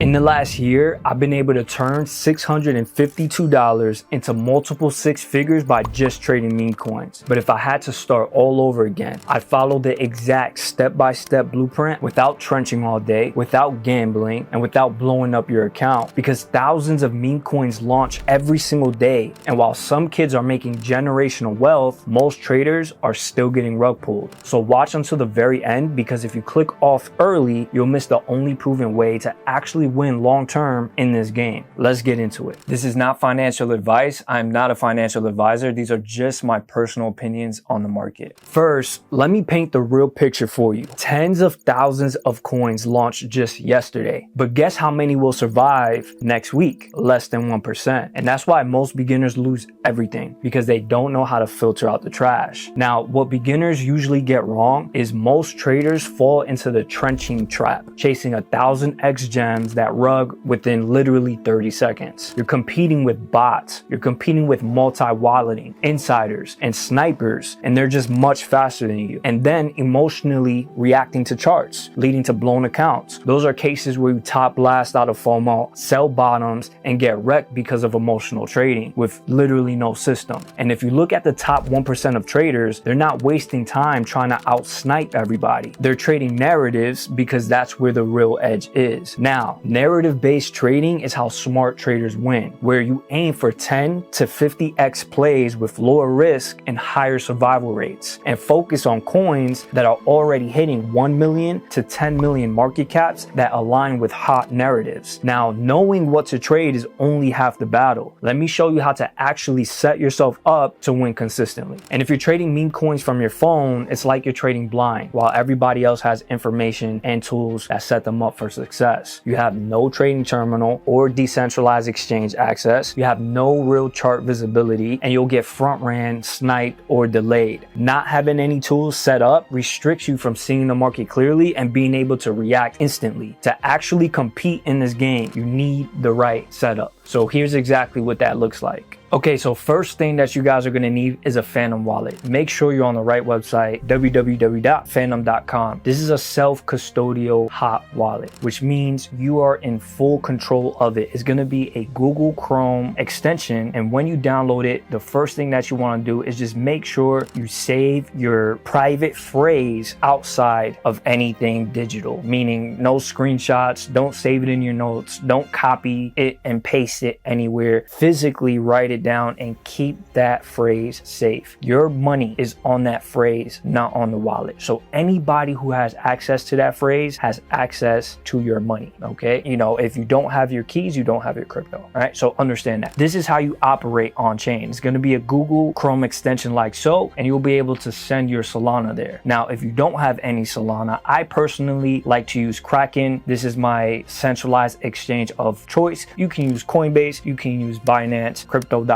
In the last year, I've been able to turn $652 into multiple six figures by just trading meme coins. But if I had to start all over again, I'd follow the exact step-by-step blueprint without trenching all day, without gambling, and without blowing up your account, because thousands of meme coins launch every single day. And while some kids are making generational wealth, most traders are still getting rug pulled. So watch until the very end, because if you click off early, you'll miss the only proven way to actually win long term in this game. Let's get into it. This is not financial advice. I'm not a financial advisor. These are just my personal opinions on the market. First, let me paint the real picture for you. Tens of thousands of coins launched just yesterday, but guess how many will survive next week? Less than 1%. And that's why most beginners lose everything, because they don't know how to filter out the trash. Now, what beginners usually get wrong is most traders fall into the trenching trap, chasing 1,000x gems that rug within literally 30 seconds. You're competing with bots, you're competing with multi-walleting, insiders, and snipers, and they're just much faster than you. And then emotionally reacting to charts, leading to blown accounts. Those are cases where you top blast out of FOMO, sell bottoms, and get wrecked because of emotional trading with literally no system. And if you look at the top 1% of traders, they're not wasting time trying to out-snipe everybody. They're trading narratives because that's where the real edge is. Now, narrative-based trading is how smart traders win, where you aim for 10 to 50x plays with lower risk and higher survival rates, and focus on coins that are already hitting 1 million to 10 million market caps that align with hot narratives. Now, knowing what to trade is only half the battle. Let me show you how to actually set yourself up to win consistently. And if you're trading meme coins from your phone, it's like you're trading blind, while everybody else has information and tools that set them up for success. You have no trading terminal or decentralized exchange access. You have no real chart visibility, and you'll get front ran, sniped, or delayed. Not having any tools set up restricts you from seeing the market clearly and being able to react instantly. To actually compete in this game, you need the right setup. So here's exactly what that looks like. Okay, so first thing that you guys are gonna need is a Phantom wallet. Make sure you're on the right website, www.phantom.com. This is a self-custodial hot wallet, which means you are in full control of it. It's gonna be a Google Chrome extension, and when you download it, the first thing that you wanna do is just make sure you save your private phrase outside of anything digital, meaning no screenshots, don't save it in your notes, don't copy it and paste it anywhere. Physically write it down and keep that phrase safe. Your money is on that phrase, not on the wallet. So anybody who has access to that phrase has access to your money, okay? You know, if you don't have your keys, you don't have your crypto, all right? So understand that. This is how you operate on chain. It's gonna be a Google Chrome extension like so, and you'll be able to send your Solana there. Now, if you don't have any Solana, I personally like to use Kraken. This is my centralized exchange of choice. You can use Coinbase, you can use Binance, Crypto.com,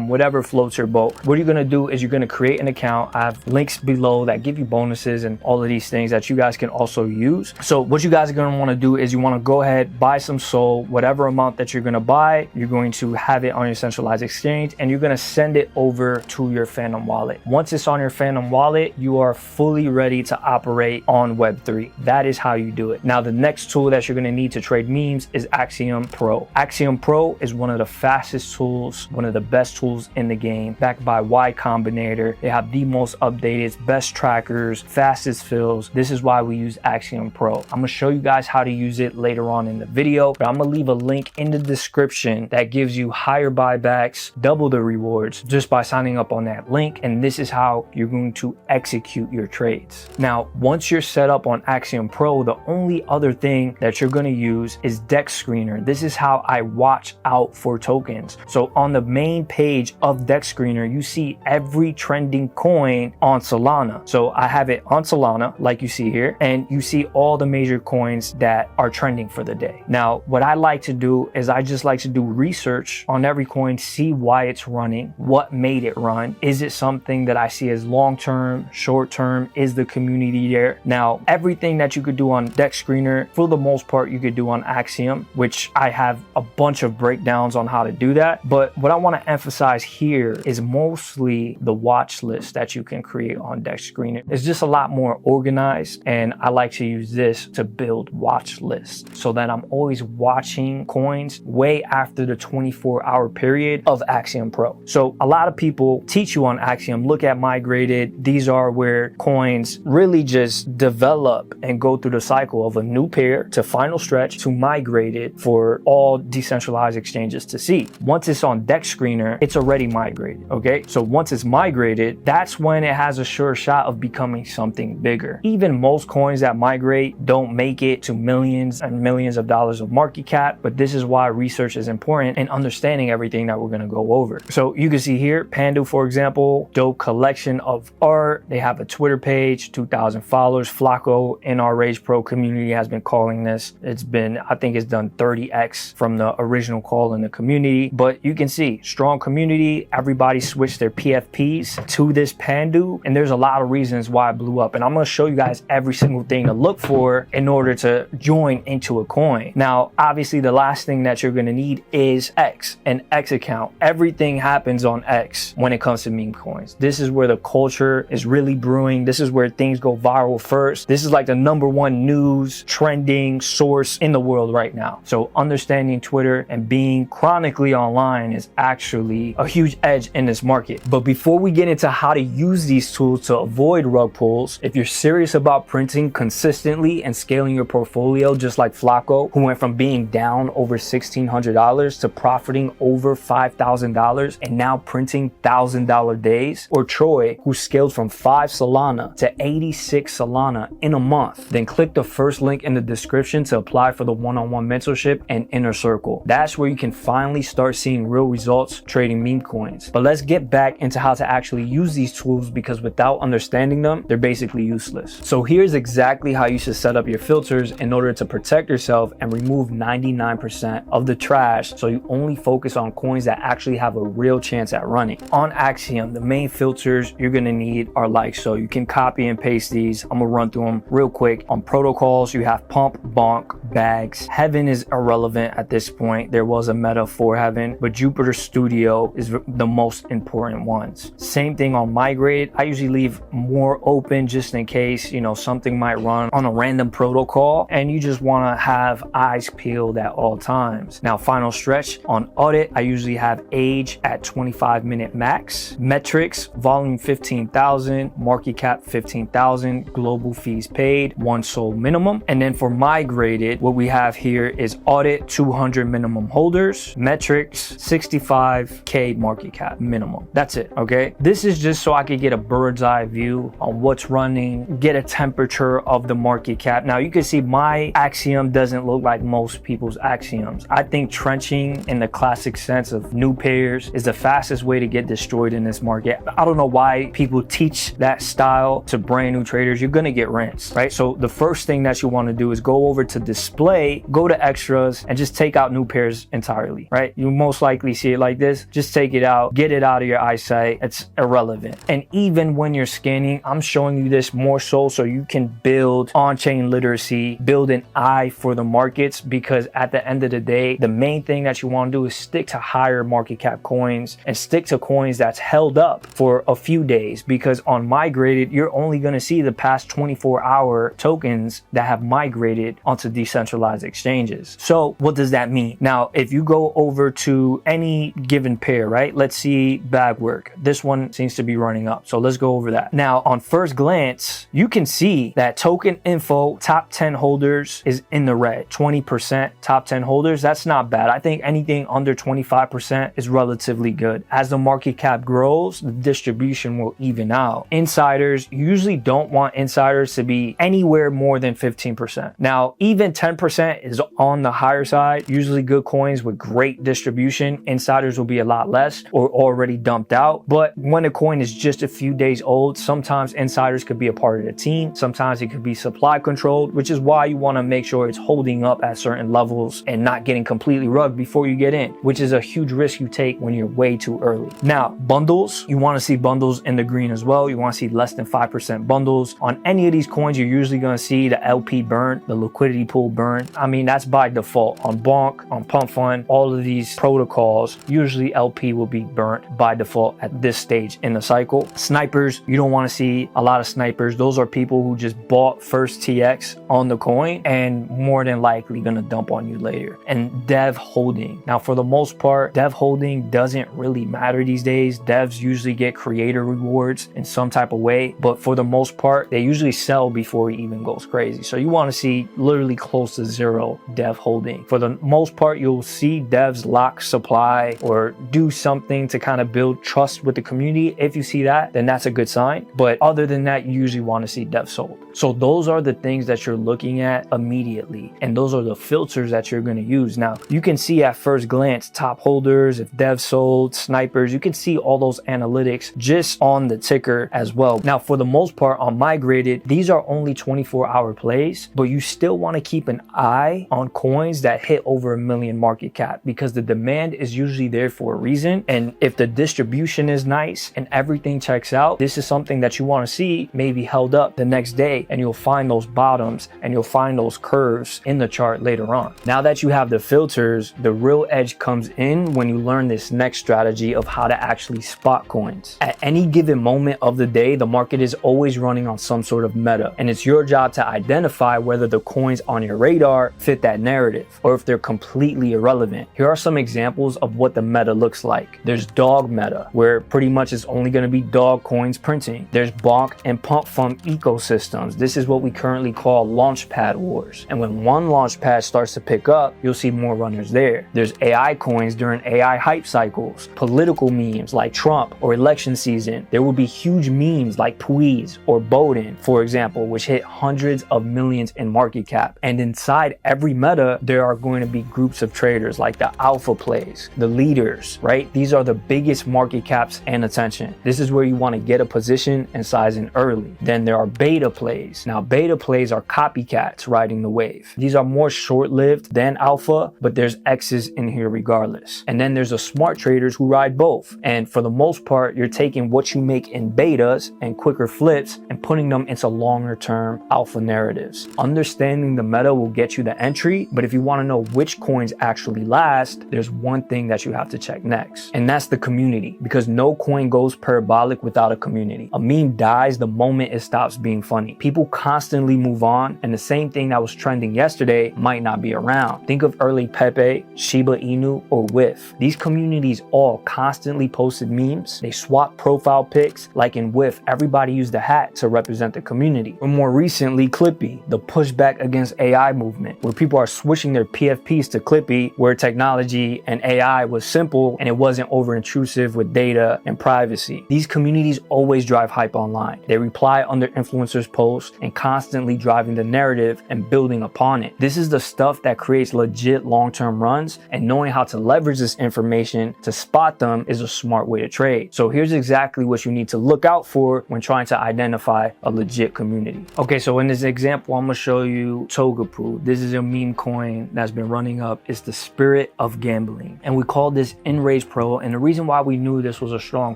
whatever floats your boat. What you're gonna do is you're gonna create an account. I have links below that give you bonuses and all of these things that you guys can also use. So what you guys are gonna wanna do is you wanna go ahead, buy some SOL, whatever amount that you're gonna buy, you're going to have it on your centralized exchange, and you're gonna send it over to your Phantom wallet. Once it's on your Phantom wallet, you are fully ready to operate on Web3. That is how you do it. Now, the next tool that you're gonna need to trade memes is Axiom Pro. Axiom Pro is one of the fastest tools, one of the best tools in the game, backed by Y Combinator. They have the most updated, best trackers, fastest fills. This is why we use Axiom Pro. I'm gonna show you guys how to use it later on in the video, but I'm gonna leave a link in the description that gives you higher buybacks, double the rewards just by signing up on that link. And this is how you're going to execute your trades. Now, once you're set up on Axiom Pro, the only other thing that you're gonna use is Dex Screener. This is how I watch out for tokens. So on the main page of Dex Screener, you see every trending coin on Solana. So I have it on Solana, like you see here, and you see all the major coins that are trending for the day. Now, what I like to do is I just like to do research on every coin, see why it's running, what made it run. Is it something that I see as long-term, short-term? Is the community there? Now, everything that you could do on Dex Screener, for the most part, you could do on Axiom, which I have a bunch of breakdowns breakdowns on how to do that. But what I want to emphasize here is mostly the watch list that you can create on Dex Screener. It's just a lot more organized, and I like to use this to build watch lists so that I'm always watching coins way after the 24-hour period of Axiom Pro. So a lot of people teach you on Axiom, look at migrated. These are where coins really just develop and go through the cycle of a new pair to final stretch to migrated for all decentralized exchanges to see. Once it's on Dex Screener, it's already migrated, okay? So once it's migrated, that's when it has a sure shot of becoming something bigger. Even most coins that migrate don't make it to millions and millions of dollars of market cap, but this is why research is important and understanding everything that we're gonna go over. So you can see here, Pandu, for example, dope collection of art. They have a Twitter page, 2,000 followers. Flacco in our Rage Pro community has been calling this. It's been, I think it's done 30x from the original call in the community, but you can see strong community. Everybody switched their PFPs to this Pandu, and there's a lot of reasons why it blew up. And I'm gonna show you guys every single thing to look for in order to join into a coin. Now, obviously the last thing that you're gonna need is X, an X account. Everything happens on X when it comes to meme coins. This is where the culture is really brewing. This is where things go viral first. This is like the #1 news trending source in the world right now. So understanding Twitter and being chronically online is actually a huge edge in this market. But before we get into how to use these tools to avoid rug pulls, if you're serious about printing consistently and scaling your portfolio, just like Flacco, who went from being down over $1,600 to profiting over $5,000 and now printing $1,000 days, or Troy, who scaled from 5 Solana to 86 Solana in a month, then click the first link in the description to apply for the one-on-one mentorship and inner circle. That's where you can finally start seeing real results trading meme coins. But let's get back into how to actually use these tools, because without understanding them, they're basically useless. So here's exactly how you should set up your filters in order to protect yourself and remove 99% of the trash, so you only focus on coins that actually have a real chance at running. On Axiom, the main filters you're gonna need are like so. You can copy and paste these. I'm gonna run through them real quick. On protocols, you have pump, bonk, bags. Heaven is irrelevant at this point. There was a meta for Heaven, but Jupiter Studio is the most important ones. Same thing on migrate. I usually leave more open just in case, you know, something might run on a random protocol and you just want to have eyes peeled at all times. Now, final stretch on audit, I usually have age at 25-minute max, metrics, volume 15,000, market cap 15,000, global fees paid, 1 SOL minimum. And then for migrated, what we have here is audit 200 minimum holders, metrics 65K market cap minimum. That's it, okay? This is just so I could get a bird's eye view on what's running, get a temperature of the market cap. Now you can see my Axiom doesn't look like most people's Axioms. I think trenching in the classic sense of new pairs is the fastest way to get destroyed in this market. I don't know why people teach that style to brand new traders. You're gonna get rinsed, right? So the first thing that you want to do is go over to display, go to extras, and just take out new pairs entirely, right? You most likely see it like this. Just take it out, get it out of your eyesight. It's irrelevant. And even when you're scanning, I'm showing you this more so you can build on-chain literacy, build an eye for the markets, because at the end of the day, the main thing that you want to do is stick to higher market cap coins and stick to coins that's held up for a few days, because on migrated, you're only going to see the past 24-hour tokens that have migrated onto decentralized exchanges. So what does that mean? Now, if you go over to any given pair, right? Let's see bag work. This one seems to be running up. So let's go over that. Now, on first glance, you can see that token info top 10 holders is in the red. 20% top 10 holders. That's not bad. I think anything under 25% is relatively good. As the market cap grows, the distribution will even out. Insiders, you usually don't want insiders to be anywhere more than 15%. Now, even 10% is on the higher side. Usually good coins with great distribution, insiders will be a lot less or already dumped out. But when a coin is just a few days old, sometimes insiders could be a part of the team. Sometimes it could be supply controlled, which is why you want to make sure it's holding up at certain levels and not getting completely rugged before you get in, which is a huge risk you take when you're way too early. Now, bundles, you want to see bundles in the green as well. You want to see less than 5% bundles. On any of these coins, you're usually going to see the LP burn, the liquidity pool burn. I mean, that's by default. On Bonk, on Pump Fund, on all of these protocols, usually LP will be burnt by default at this stage in the cycle. Snipers, you don't want to see a lot of snipers. Those are people who just bought first TX on the coin and more than likely gonna dump on you later. And dev holding. Now, for the most part, dev holding doesn't really matter these days. Devs usually get creator rewards in some type of way, but for the most part, they usually sell before it even goes crazy. So you want to see literally close to zero dev holding. For the most part, you'll see devs lock supply or do something to kind of build trust with the community. If you see that, then that's a good sign. But other than that, you usually want to see dev sold. So those are the things that you're looking at immediately. And those are the filters that you're going to use. Now, you can see at first glance, top holders, if dev sold, snipers, you can see all those analytics just on the ticker as well. Now, for the most part on migrated, these are only 24-hour plays, but you still want to keep an eye on coins that hit over $1 million market cap because the demand is usually there for a reason. And if the distribution is nice and everything checks out, this is something that you want to see maybe held up the next day, and you'll find those bottoms and you'll find those curves in the chart later on. Now that you have the filters, the real edge comes in when you learn this next strategy of how to actually spot coins. At any given moment of the day, the market is always running on some sort of meta, and it's your job to identify whether the coins on your radar fit that narrative or if they're completely irrelevant. Here are some examples of what the meta looks like. There's dog meta, where pretty much it's only going to be dog coins printing. There's bonk and pump fund ecosystems. This is what we currently call launchpad wars. And when one launchpad starts to pick up, you'll see more runners there. There's AI coins during AI hype cycles, political memes like Trump or election season. There will be huge memes like Please or Bowden, for example, which hit hundreds of millions in market cap. And inside every meta, there are going to be groups of traders like the alpha plays, the leaders, right? These are the biggest market caps and attention. This is where you want to get a position and size in early. Then there are beta plays. Now, beta plays are copycats riding the wave. These are more short-lived than alpha, but there's X's in here regardless. And then there's the smart traders who ride both. And for the most part, you're taking what you make in betas and quicker flips and putting them into longer-term alpha narratives. Understanding the meta will get you the entry, but if you want to know which coins actually last, there's one thing that you have to check next, and that's the community, because no coin goes parabolic without a community. A meme dies the moment it stops being funny. People constantly move on, and the same thing that was trending yesterday might not be around. Think of early Pepe, Shiba Inu, or WIF. These communities all constantly posted memes. They swapped profile pics. Like in WIF, everybody used a hat to represent the community. Or more recently, Clippy, the pushback against AI movement, where people are switching their PFPs to Clippy, where technology and AI was simple and it wasn't over intrusive with data and privacy. These communities always drive hype online. They reply under influencers' posts and constantly driving the narrative and building upon it. This is the stuff that creates legit long-term runs, and knowing how to leverage this information to spot them is a smart way to trade. So here's exactly what you need to look out for when trying to identify a legit community. Okay, so in this example, I'm gonna show you Togepu. This is a meme coin that's been running up. It's the spirit of gambling. And we call this Enrage Pro. And the reason why we knew this was a strong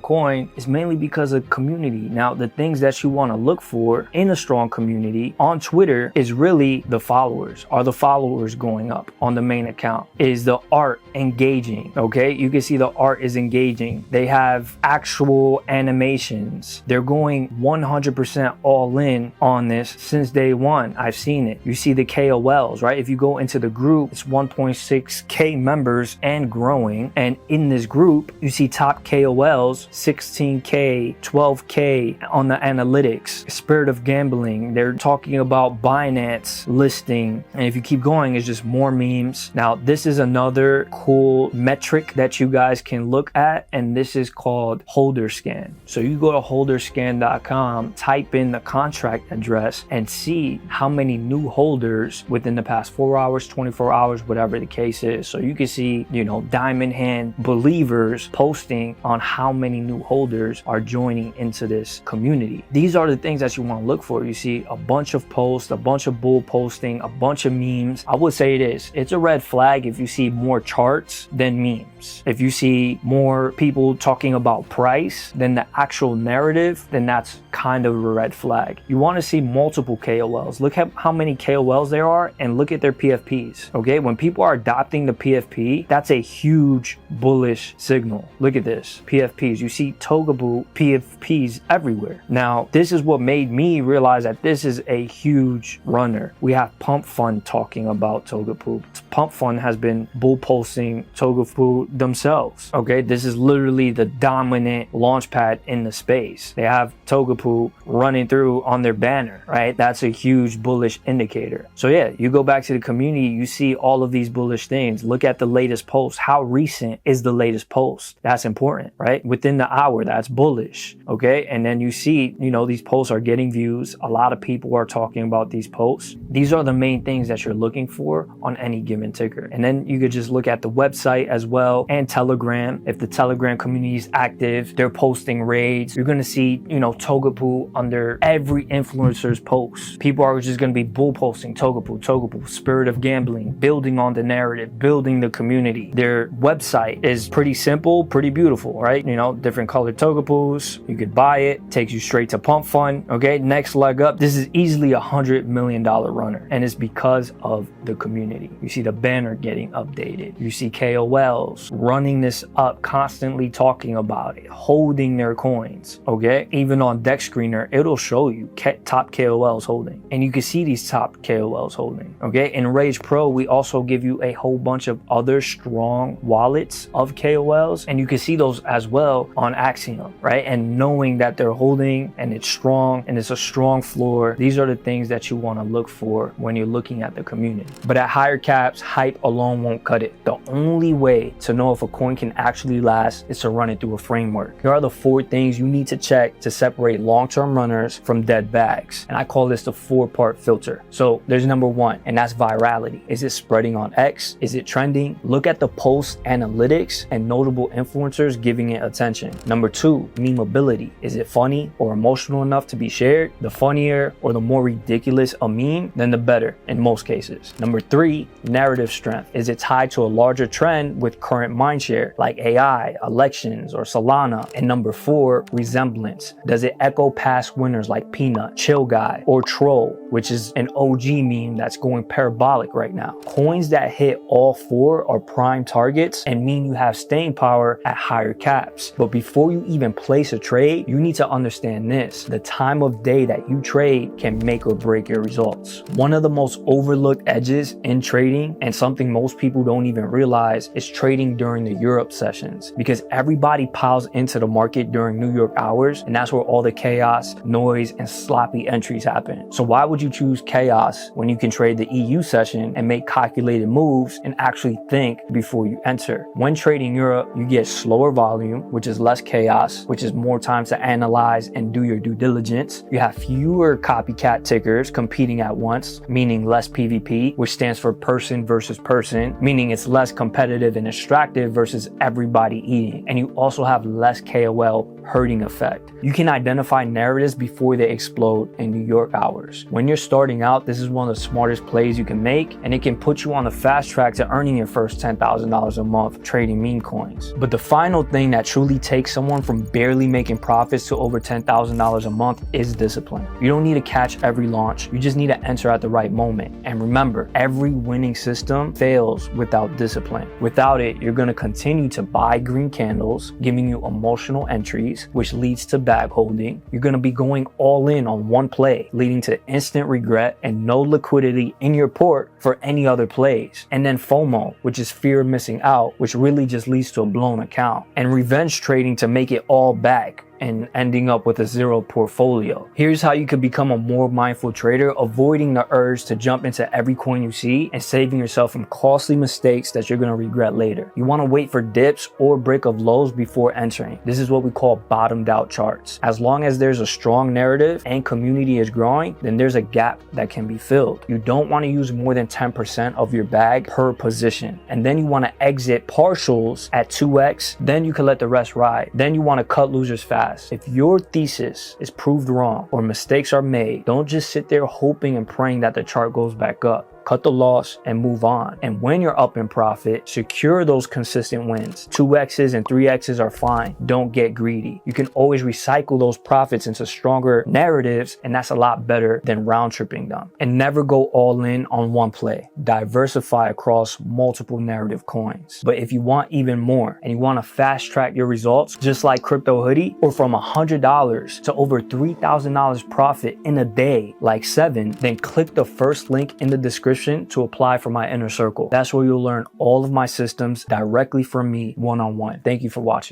coin is mainly because of community. Now, the things that you wanna look for in a strong community on Twitter is really the followers. Are the followers going up on the main account? Is the art engaging? Okay, you can see the art is engaging. They have actual animations. They're going 100% all in on this since day one. I've seen it. You see the KOLs, right? If you go into the group, it's 1.6K members and growing. And in this group, you see top KOLs, 16K, 12K on the analytics. Spirit of gambling. They're talking about Binance listing. And if you keep going, it's just more memes. Now, this is another cool metric that you guys can look at, and this is called holder scan. So you go to holderscan.com, type in the contract address, and see how many new holders within the past 4 hours, 24 hours, whatever the case is. So you can see, diamond hand believers posting on how many new holders are joining into this community. These are the things that you want to look for. You see a bunch of posts, a bunch of bull posting, a bunch of memes. I would say it's a red flag if you see more charts than memes. If you see more people talking about price than the actual narrative, then that's kind of a red flag. You want to see multiple KOLs. Look at how many KOLs there are and look at their PFPs. Okay, when people are adopting running the PFP, that's a huge bullish signal. Look at this, PFPs. You see Togabu PFPs everywhere. Now, this is what made me realize that this is a huge runner. We have Pump Fund talking about Togapu. Pump Fund has been bull pulsing Togapu themselves. Okay, this is literally the dominant launch pad in the space. They have Togapu running through on their banner, right? That's a huge bullish indicator. So yeah, you go back to the community, you see all of these bullish things. Look at the latest post. How recent is the latest post? That's important, right? Within the hour, that's bullish. Okay, and then you see, these posts are getting views. A lot of people are talking about these posts. These are the main things that you're looking for on any given ticker. And then you could just look at the website as well, and Telegram. If the Telegram community is active, they're posting raids. You're going to see, Togapu under every influencer's post. People are just going to be bull posting Togapu, spirit of gambling, building on the narrative, building the community. Their website is pretty simple, pretty beautiful, right? Different colored Togapus. You could buy it, takes you straight to Pump Fund. Okay, next leg up. This is easily $100 million runner, and it's because of the community. You see the banner getting updated. You see KOLs running this up, constantly talking about it, holding their coins. Okay, even on Deck Screener, it'll show you top KOLs holding, and you can see these top KOLs holding. Okay, in Rage Pro, we also give you a whole bunch of other strong wallets of KOLs, and you can see those as well on Axiom, right? And knowing that they're holding and it's strong and it's a strong floor, these are the things that you want to look for when you're looking at the community. But at higher caps, hype alone won't cut it. The only way to know if a coin can actually last is to run it through a framework. Here are the 4 things you need to check to separate long-term runners from dead bags. And I call this the 4-part filter. So there's number 1, and that's virality. Is it spreading on X? Is it trending? Look at the post analytics and notable influencers giving it attention. Number 2, memeability. Is it funny or emotional enough to be shared? The funnier or the more ridiculous a meme, then the better in most cases. Number 3, narrative strength. Is it tied to a larger trend with current mindshare like AI, elections, or Solana? And number 4, resemblance. Does it echo past winners like Peanut, Chill Guy, or Troll, which is an OG meme that's going parabolic right now? Coins that hit all 4 are prime targets and mean you have staying power at higher caps. But before you even place a trade, you need to understand this. The time of day that you trade can make or break your results. One of the most overlooked edges in trading, and something most people don't even realize, is trading during the Europe sessions, because everybody piles into the market during New York hours, and that's where all the chaos, noise, and sloppy entries happen. So why would you choose chaos when you can trade the EU session and make calculated moves and actually think before you enter? When trading Europe, you get slower volume, which is less chaos, which is more time to analyze and do your due diligence. You have fewer copycat tickers competing at once, meaning less PvP, which stands for person versus person, meaning it's less competitive and extractive versus everybody eating. And you also have less KOL herding effect. You can identify narratives before they explode in New York hours. When you're starting out, this is one of the smartest plays you can make, and it can put you on the fast track to earning your first $10,000 a month trading meme coins. But the final thing that truly takes someone from barely making profits to over $10,000 a month is discipline. You don't need to catch every launch, you just need to enter at the right moment. And remember, every winning system fails without discipline. Without it, you're going to continue to buy green candles, giving you emotional entries, which leads to bag holding. You're going to be going all in on one play, leading to instant regret and no liquidity in your port for any other plays. And then FOMO, which is fear of missing out, which really just leads to a blown account. And revenge trading to make it all back and ending up with a zero portfolio. Here's how you could become a more mindful trader, avoiding the urge to jump into every coin you see and saving yourself from costly mistakes that you're gonna regret later. You wanna wait for dips or break of lows before entering. This is what we call bottomed out charts. As long as there's a strong narrative and community is growing, then there's a gap that can be filled. You don't wanna use more than 10% of your bag per position. And then you wanna exit partials at 2x, then you can let the rest ride. Then you wanna cut losers fast. If your thesis is proved wrong or mistakes are made, don't just sit there hoping and praying that the chart goes back up. cut the loss, and move on. And when you're up in profit, secure those consistent wins. 2x's and 3x's are fine. Don't get greedy. You can always recycle those profits into stronger narratives, and that's a lot better than round tripping them. And never go all in on one play. Diversify across multiple narrative coins. But if you want even more and you want to fast track your results, just like Crypto Hoodie, or from $100 to over $3,000 profit in a day, like 7, then click the first link in the description to apply for my inner circle. That's where you'll learn all of my systems directly from me one-on-one. Thank you for watching.